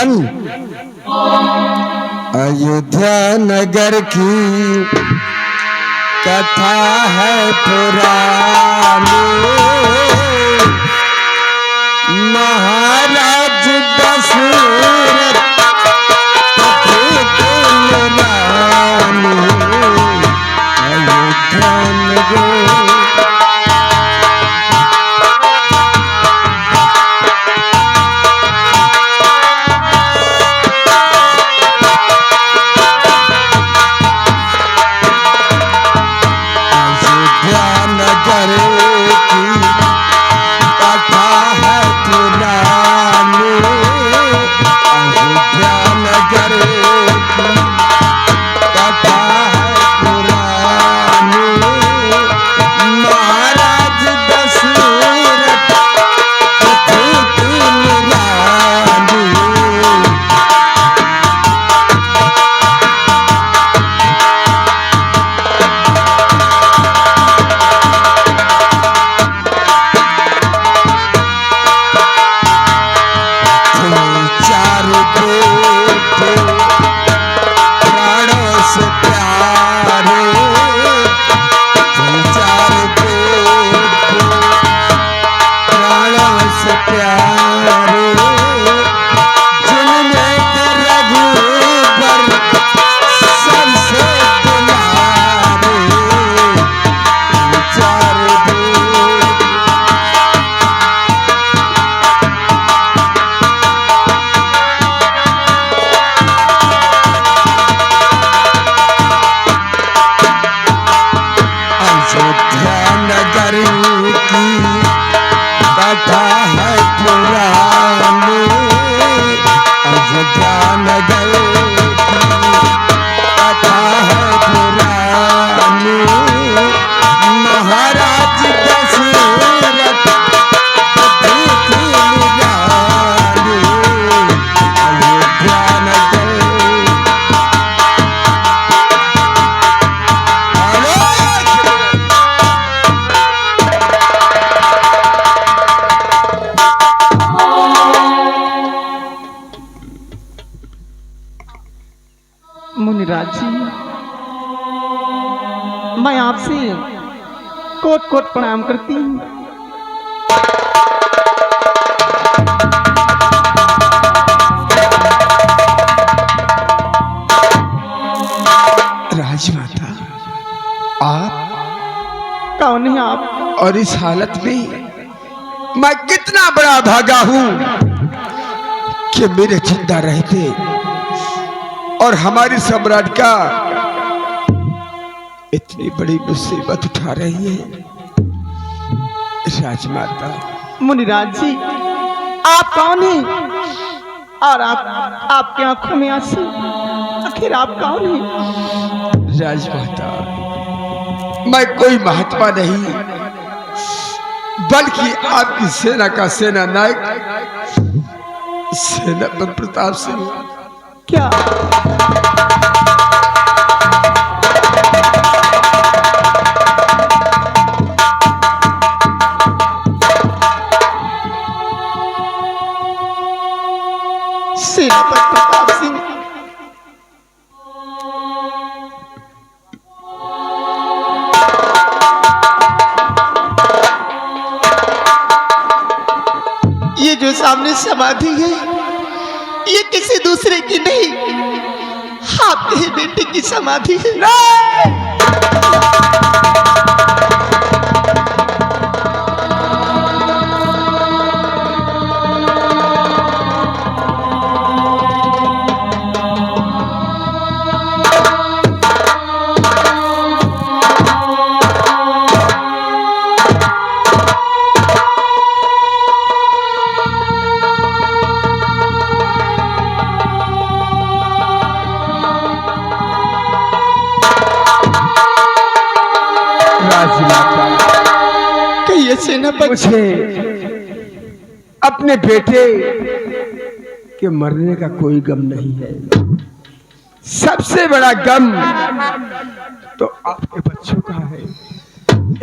भजन अयोध्या नगर की कथा है पुरानी। महाराज दशरथ अयोध्या नगर मुनिराज जी, मैं आपसे कोट कोट प्रणाम करती हूँ। राजमाता, आप कौन है आप? और इस हालत में मैं कितना बड़ा भागा हूं कि मेरे जिंदा रहते और हमारी सम्राट का इतनी बड़ी मुसीबत उठा रही है। राजमाता। मुनिराज जी, आप कौन हैं? और आपकी आंखों में आंसू, आखिर आप कौन हैं? राजमाता, मैं कोई महात्मा नहीं बल्कि आपकी सेना का सेना नायक सेनापति प्रताप सिंह। क्या? सेनापति प्रताप सिंह, ये जो सामने समाधि है ये किसी दूसरे की नहीं, आपके ही बेटे की समाधि है। कहिए सेनापति, मुझे अपने बेटे के मरने का कोई गम नहीं है। सबसे बड़ा गम तो आपके बच्चों का है,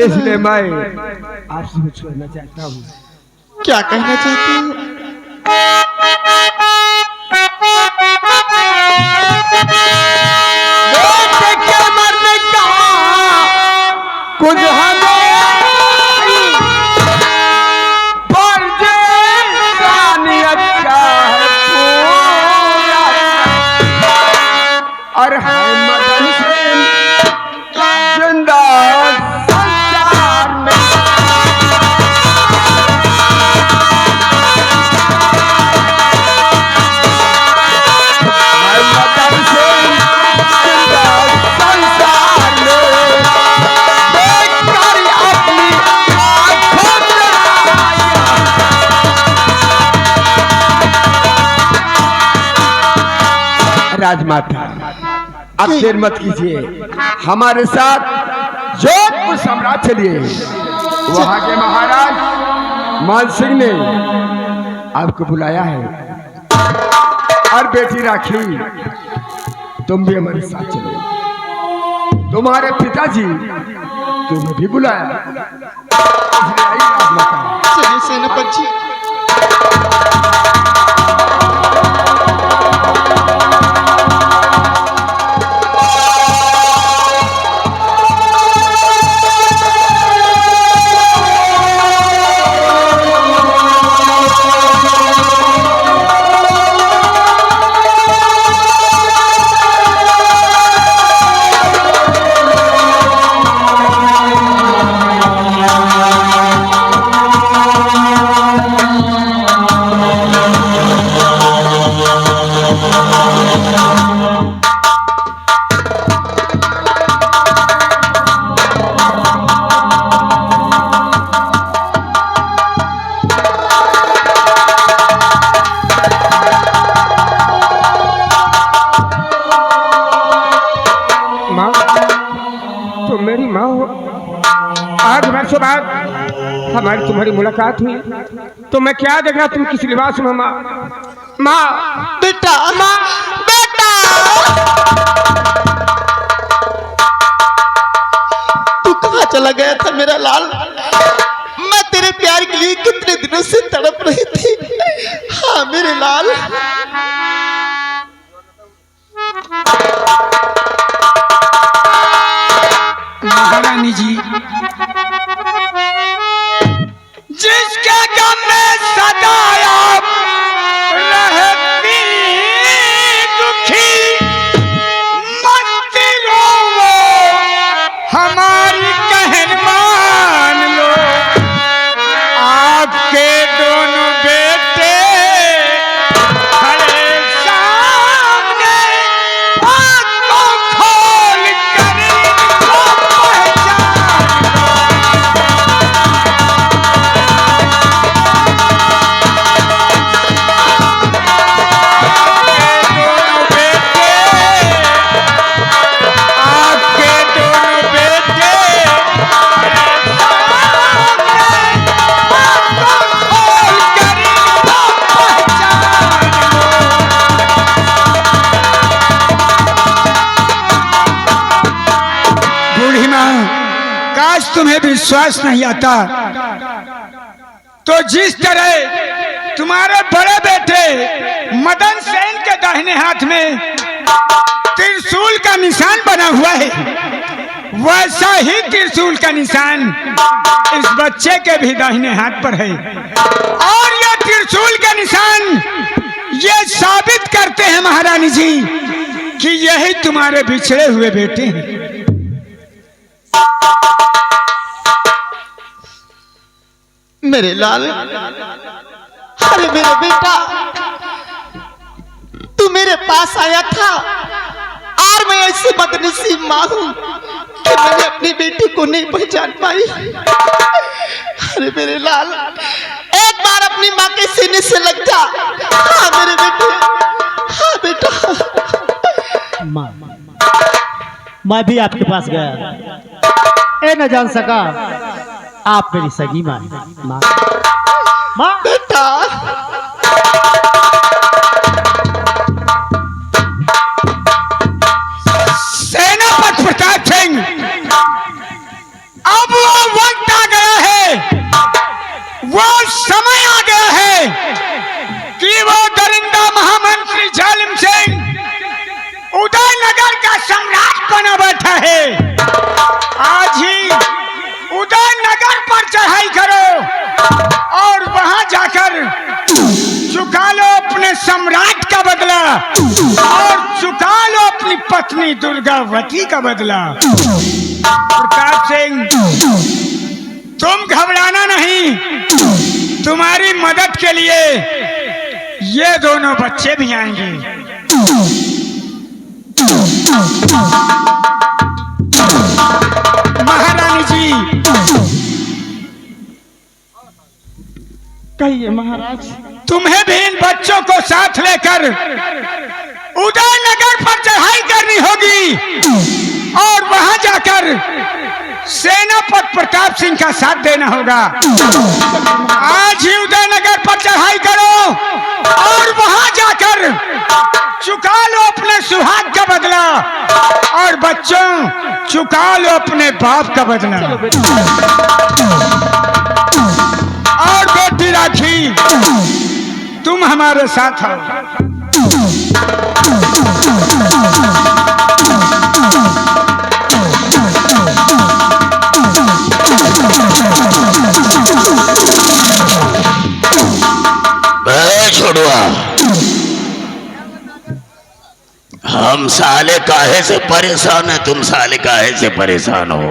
इसलिए मैं आपसे कुछ कहना चाहता हूँ। क्या कहना चाहती हूँ? राजमाता, आप देर मत कीजिए, हमारे साथ जोधपुर सम्राट चलिए। वहां के महाराज मान सिंह ने आपको बुलाया है। और बेटी राखी, तुम भी हमारे साथ चलो। तुम्हारे पिताजी तुम्हें भी बुलाया। चलिए सेनापति जी। हमारी तुम्हारी मुलाकात हुई तो मैं क्या देखा, तुम किस लिबास में? माँ, माँ, बेटा, माँ, बेटा, तू कहाँ चला गया था मेरा लाल? मैं तेरे प्यार के लिए कितने दिनों से तड़प रही थी। हाँ मेरे लाल। महारानी जी, जिसके गम में सदा आप रहती दुखी, मत रो हमारी कहन मान लो। आपके दोनों बेटे खड़े सामने, आंखों खोल कर इनको पहचान तुम्हें विश्वास नहीं आता तो जिस तरह तुम्हारे बड़े बेटे मदन सेन के दाहिने हाथ में त्रिशूल का निशान बना हुआ है, वैसा ही त्रिशूल का निशान इस बच्चे के भी दाहिने हाथ पर है। और यह त्रिशूल का निशान ये साबित करते हैं महारानी जी कि यही तुम्हारे बिछड़े हुए बेटे हैं। मेरे लाल, अरे मेरे बेटा, तू मेरे पास आया था और मैं ऐसी बदनसीब माँ हूँ कि मैंने अपनी बेटी को नहीं पहचान पाई। अरे मेरे लाल, एक बार अपनी माँ के सीने से लग जा। हाँ मेरे बेटे, हाँ बेटा। माँ, मैं भी आपके पास गया, ए न जान सका आप मेरी सगी माँ। माँ, माँ, बेटा, सेनापति प्रताप सिंह, अब वो वक्त आ गया है, वो समय आ गया है कि वो दरिंदा महामंत्री जालिम सिंह उदयनगर का सम्राट बना बैठा है। आज ही उदयनगर पर चढ़ाई करो और वहां जाकर चुका लो अपने सम्राट का बदला और चुका लो अपनी पत्नी दुर्गावती का बदला। प्रताप सिंह, तुम घबराना नहीं, तुम्हारी मदद के लिए ये दोनों बच्चे भी आएंगे। महारानी जी, कहिए महाराज। तुम्हें भी इन बच्चों को साथ लेकर उदयनगर सेनापति प्रताप सिंह का साथ देना होगा। आज ही उदयनगर पर चढ़ाई करो और वहां जाकर चुका लो अपने सुहाग का बदला, और बच्चों चुका लो अपने बाप का बदला। और बेटी राखी, तुम हमारे साथ हो। छोड़ुआ, हम साले काहे से परेशान है, तुम साले काहे से परेशान हो।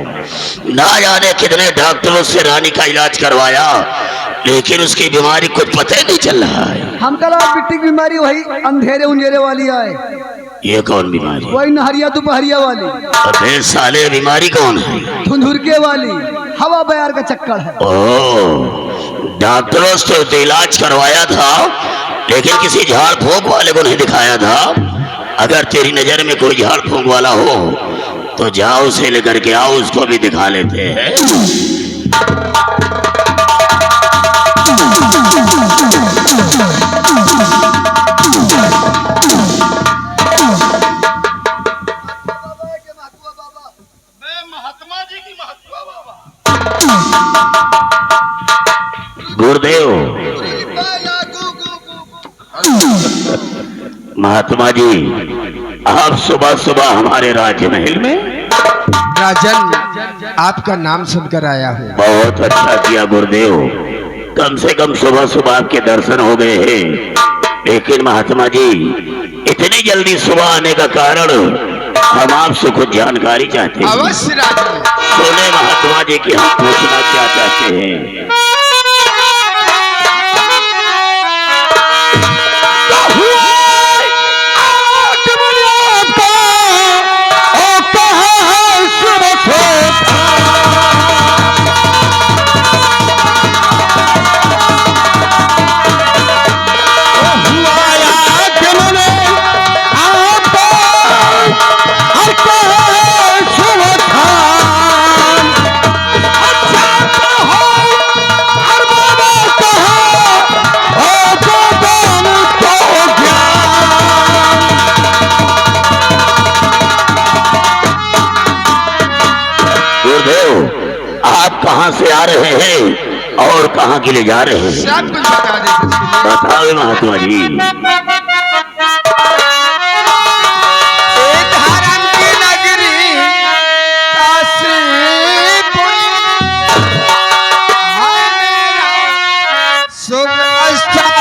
ना जाने कितने डॉक्टरों से रानी का इलाज करवाया, लेकिन उसकी बीमारी कुछ पता ही नहीं चल रहा है। हम कल मिट्टी की बीमारी वही अंधेरे उंधेरे वाली आए। ये कौन बीमारी? वही नहरिया दोपहरिया वाली। अबे साले बीमारी कौन है? धुंधुरके वाली, हवा बयार का चक्कर है। ओह, डॉक्टरों से तो इलाज करवाया था, लेकिन किसी झाड़ फूंक वाले को नहीं दिखाया था। अगर तेरी नजर में कोई झाड़ फूंक वाला हो तो जाओ उसे लेकर के आओ, उसको भी दिखा लेते हैं। गुरुदेव, महात्मा जी, आप सुबह सुबह हमारे राज महल में? राजन, आपका नाम सुनकर आया हूँ। बहुत अच्छा किया गुरुदेव, कम से कम सुबह सुबह आपके दर्शन हो गए हैं। लेकिन महात्मा जी, इतनी जल्दी सुबह आने का कारण हम आपसे कुछ जानकारी चाहते हैं। अवश्य राजन। बोले महात्मा जी कि हम पूछना क्या चाहते हैं। आप कहां से आ रहे हैं और कहां के लिए जा रहे हैं? सब कुछ बता दे। बताओ महात्मा जी। एक धर्म की नगरी काशीपुर, शुभ स्थान,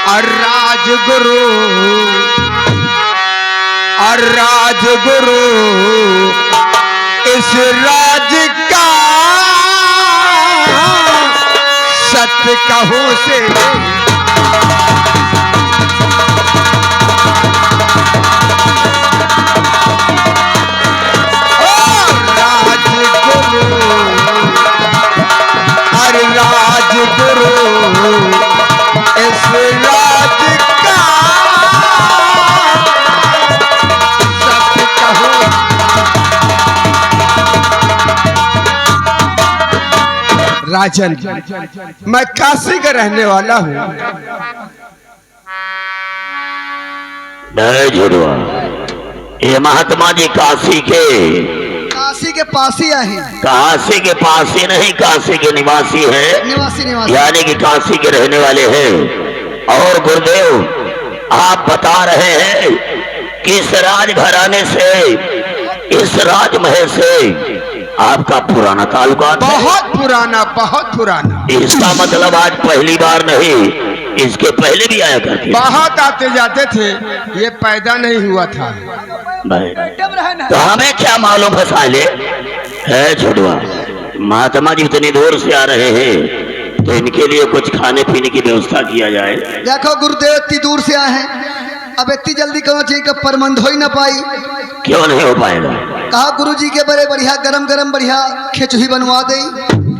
और राजगुरु इस राज का सत्य कहूं से राजगुरु इस राज का सत्य कहूं। राजन, मैं काशी का रहने वाला हूँ। नहीं झुरवा, ये महात्मा जी काशी के पास ही आए। काशी के पास ही नहीं, काशी के निवासी है, निवासी यानी कि काशी के रहने वाले हैं। और गुरुदेव, आप बता रहे हैं कि इस राजघराने से, इस राजमहल से आपका पुराना ताल्लुकात है? बहुत पुराना। इसका मतलब आज पहली बार नहीं, इसके पहले भी आया करते? बहुत आते जाते थे, ये पैदा नहीं हुआ था। तो हमें क्या मालूम है साले, है झुड़वा। महात्मा जी इतनी दूर से आ रहे हैं, तो इनके लिए कुछ खाने पीने की व्यवस्था किया जाए। देखो गुरुदेव, इतनी दूर से आए हैं, अब इतनी जल्दी कहो चाहिए कि परमंद हो ही ना पाई। क्यों नहीं हो पाएगा? कहा गुरुजी के बड़े बढ़िया गरम गरम बढ़िया खिचड़ी बनवा दे।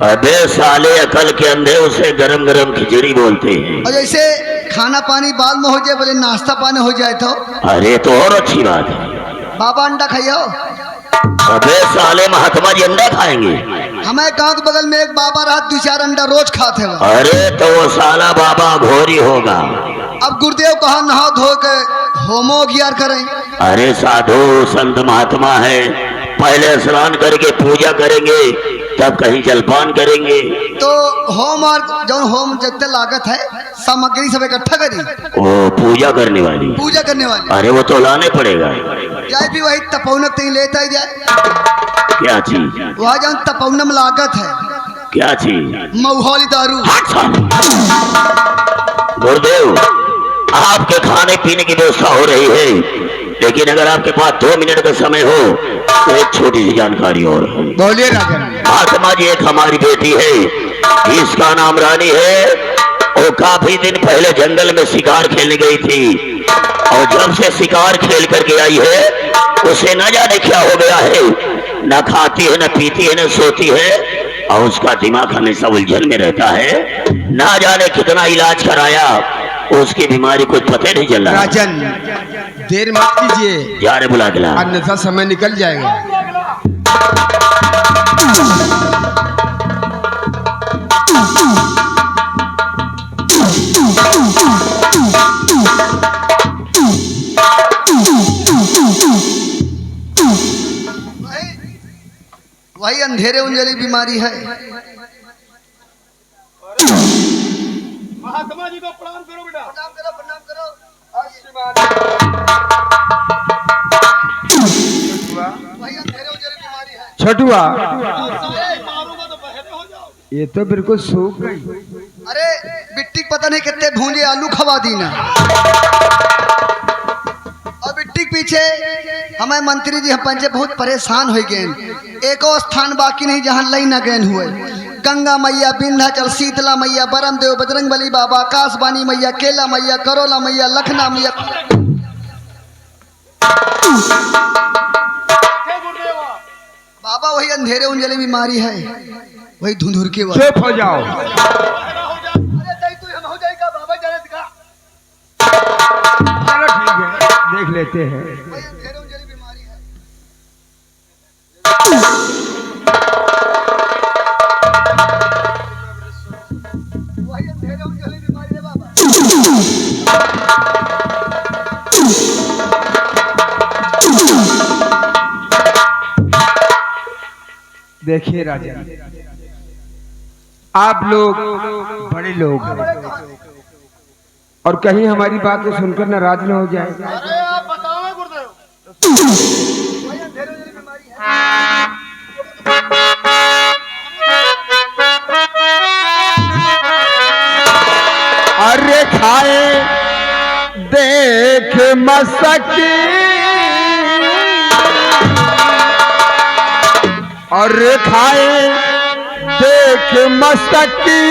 अबे साले, अकल के अंधे उसे गरम गरम खिचड़ी बोलते हैं। और जैसे खाना पानी बाद में हो जाए, बोले नाश्ता पानी हो जाए तो अरे तो और अच्छी बात है। बाबा अंडा खाइयो। अबे साले महात्मा जी अंडा खाएंगे? हमारे गांव के बगल में एक बाबा रहा, 2-4 अंडा रोज खाते हुआ। अरे तो वो साला बाबा घोरी होगा। अब गुरुदेव कहा नहा धो के होमो गियार करें। अरे साधु संत महात्मा है, पहले स्नान करके पूजा करेंगे, तब कहीं जलपान करेंगे। तो होम और जो होम जितने लागत है सामग्री सब इकट्ठा करी, वो पूजा करने वाली, पूजा करने वाली। अरे वो तो लाने पड़ेगा। जाए भी वही तपौनक तीन लेता ही जाए। क्या चीज? वहाँ जहाँ तपौनम लागत है। क्या चीज? मऊहौली दारू। गुरुदेव, आपके खाने पीने की व्यवस्था हो रही है, लेकिन अगर आपके पास 2 मिनट का समय हो तो एक छोटी सी जानकारी और है। बोलिए राजन। महात्मा जी, एक हमारी बेटी है, इसका नाम रानी है। वो काफी दिन पहले जंगल में शिकार खेलने गई थी, और जब से शिकार खेल करके आई है, उसे न जाने क्या हो गया है। न खाती है, न पीती है, न सोती है, और उसका दिमाग हमेशा उलझन में रहता है। ना जाने कितना इलाज कराया, उसकी बीमारी कुछ पता नहीं चल रहा। राजन, देर मत कीजिए, जा रे बुला के ला। अन्यथा समय निकल जाएगा। वही अंधेरे उंजली बीमारी है। महात्मा जी को प्रणाम करो बेटा। प्रणाम करो, प्रणाम करो। वही अंधेरे उंजली बीमारी है। छोटुआ, ये तो बिल्कुल सूख गई। अरे बिट्टी पता नहीं कितने भूंजे आलू खवा दी ना। और बिट्टी के पीछे हमारे मंत्री जी हम पंचे बहुत परेशान हो गए। एको स्थान बाकी नहीं जहाँ लई न गए हुए। गंगा मैया, विंध्याचल, शीतला मैया, बरमदेव, बजरंगबली बाबा, आकाशवाणी मैया, केला मैया, करोला मैया, लखना मैया। बाबा वही अंधेरे उंजली बीमारी है, वही धुंधुर के वाली। चुप हो जाओ। चलो ठीक है, देख लेते हैं। वही अंधेरे उंजली बीमारी है। वही अंधेरे उंजली बीमारी है बाबा। देखिए राजन, आप लोग बड़े लोग हैं, और कहीं हमारी बात को सुनकर नाराज न हो जाए। अरे आप बताओ गुरुदेव। वही अंधेरे उंजली बीमारी है। अरे खाए देख मसकी, और खाए देख मसकी,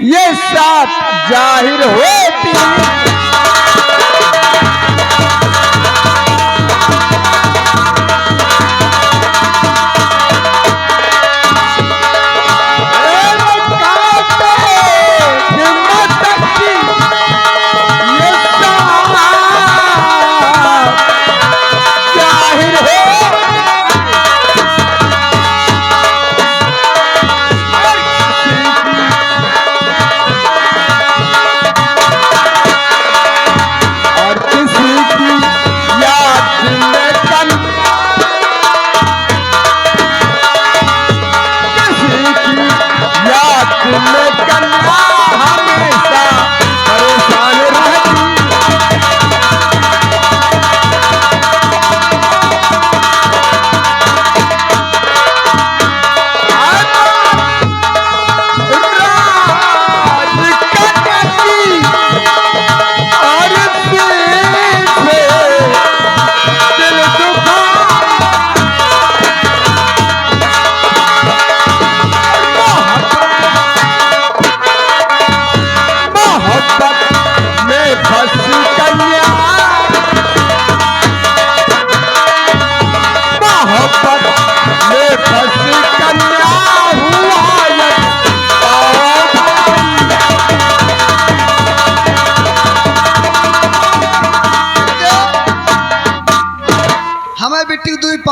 ये साथ जाहिर होती।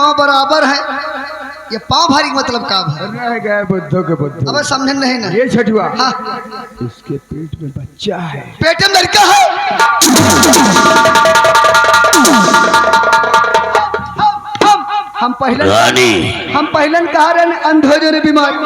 पाँव बराबर है। ये पाँव भारी का मतलब का है? रह गए बुद्धों के बुद्धू। अब समझे नहीं ना? ये छठुआ, हाँ, इसके पेट में बच्चा है। पेट में लड़का है। हम पहले रानी कहा रहे अंधो जो बीमारी